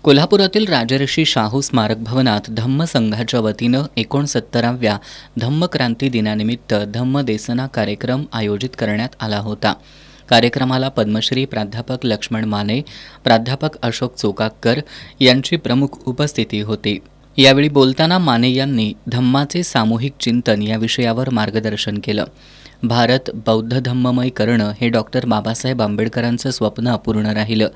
कोल्हापुरातील राजर्षी शाहू स्मारक भवनात धम्म संघाच्या वतीनं 69व्या धम्मक्रांती दिनानिमित्त धम्मदेसना कार्यक्रम आयोजित करण्यात आला होता। कार्यक्रमाला पद्मश्री प्राध्यापक लक्ष्मण माने, प्राध्यापक अशोक चोकाकर यांची प्रमुख उपस्थिती होती। यावेळी बोलताना माने यांनी धम्माचे सामूहिक चिंतन या विषयावर मार्गदर्शन केलं। भारत बौद्ध धम्ममय करणं हे डॉक्टर बाबासाहेब आंबेडकरांचं स्वप्न अपूर्ण राहिलं,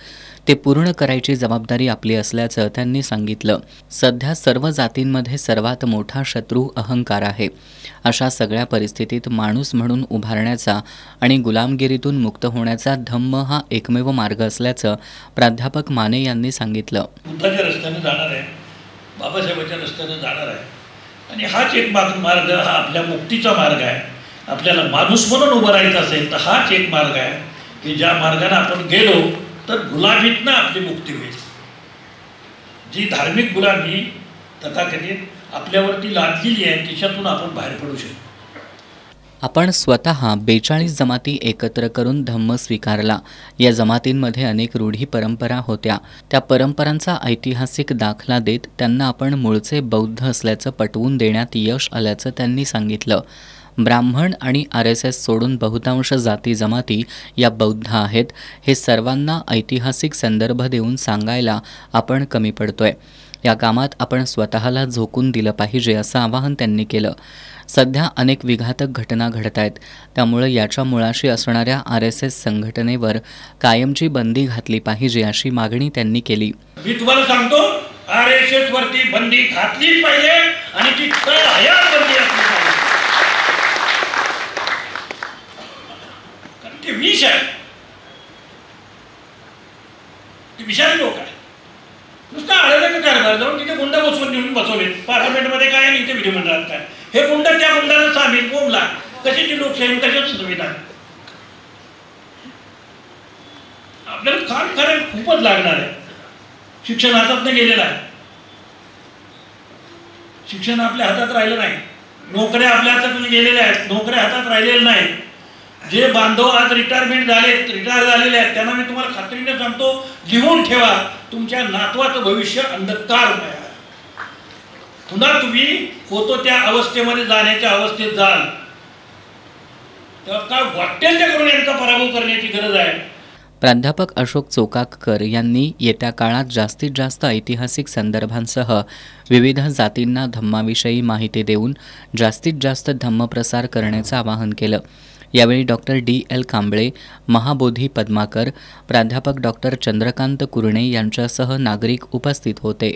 ते पूर्ण करायची जबाबदारी आपली असल्याचं त्यांनी सांगितलं। सध्या सर्व जातींमध्ये सर्वात मोठा शत्रू अहंकार आहे। अशा सगळ्या परिस्थितीत माणूस म्हणून उभारण्याचा आणि गुलामगिरीतून मुक्त होण्याचा धम्म हा एकमेव मार्ग असल्याचं प्राध्यापक माने यांनी सांगितलं। बुद्धाच्या रस्त्याने जाणार आहे, बाबासाहेबांच्या रस्त्याने जाणार आहे आणि हाच एक मार्ग हा आपल्या मुक्तीचा मार्ग आहे। आपल्याला माणूस म्हणून उभं राहायचं असेल तर हाच एक मार्ग आहे की ज्या मार्गाने आपण गेलो तर गुलामीतनं आपली मुक्ती होईल। जी धार्मिक गुलामी तथाकथित आपल्यावरती लादलेली आहे तिच्यातून आपण बाहेर पडू शकतो। आपण स्वतः 42 जमाती एकत्र करून धम्म स्वीकारला। या जमातींमध्ये अनेक रूढी परंपरा होत्या। त्या परंपरांचा ऐतिहासिक दाखला देत त्यांना आपण मूळचे बौद्ध असल्याचं पटवून देण्यात यश आल्याचं त्यांनी सांगितलं। ब्राह्मण आणि RSS सोडून बहुतांश जाती जमाती या बौद्ध आहेत, हे सर्वांना ऐतिहासिक संदर्भ देऊन सांगायला आपण कमी पडतोय। या कामात आपण स्वतःला झोकून दिलं पाहिजे असं आवाहन त्यांनी केलं। सध्या अनेक विघातक घटना घडत आहेत, त्यामुळे याच्या मुळाशी असणाऱ्या RSS संघटनेवर कायमची बंदी घातली पाहिजे अशी मागणी त्यांनी केली। मी तुम्हाला सांगतो, RSS वरती बंदी घातलीच पाहिजे आणि ती हयात बंदी असली पाहिजे। ते विष आहे, ते विषारी लोक आहे। नुसतं आळ्याचं कारभार जाऊन तिथे गुंड बसवून नेऊन बसवले। पार्लमेंटमध्ये काय आणि इथे विधिमंडळात काय, हे गुंड त्या गुंडाला सामील कोंबला। कशाची लोकशाही, कशाच संविधान? आपल्याला काम करायला खूपच लागणार आहे। शिक्षण हातात गेलेलं आहे, शिक्षण आपल्या हातात राहिलं नाही। नोकऱ्या आपल्या हातात गेलेल्या आहेत, नोकऱ्या हातात राहिलेल्या नाही। जे बांधव आज रिटायर झालेले आहेत त्यांना मी तुम्हाला खात्रीने सांगतो, लिहून ठेवा, तुमच्या नातवाचं भविष्य अंधकारमय आहे। पुन्हा तुम्ही होतो त्या अवस्थेमध्ये जाण्याच्या अवस्थेत जाल तेव्हा काय वाटेल ते करून यांचा पराभव करण्याची गरज आहे। प्राध्यापक अशोक चोकाकर यांनी येत्या काळात जास्तीत जास्त ऐतिहासिक संदर्भांसह विविध जातींना धम्माविषयी माहिती देऊन जास्तीत जास्त धम्मप्रसार करण्याचं आवाहन केलं। यावेळी डॉक्टर DL कांबळे, महाबोधी पद्माकर, प्राध्यापक डॉक्टर चंद्रकांत कुरणे यांच्यासह नागरिक उपस्थित होते।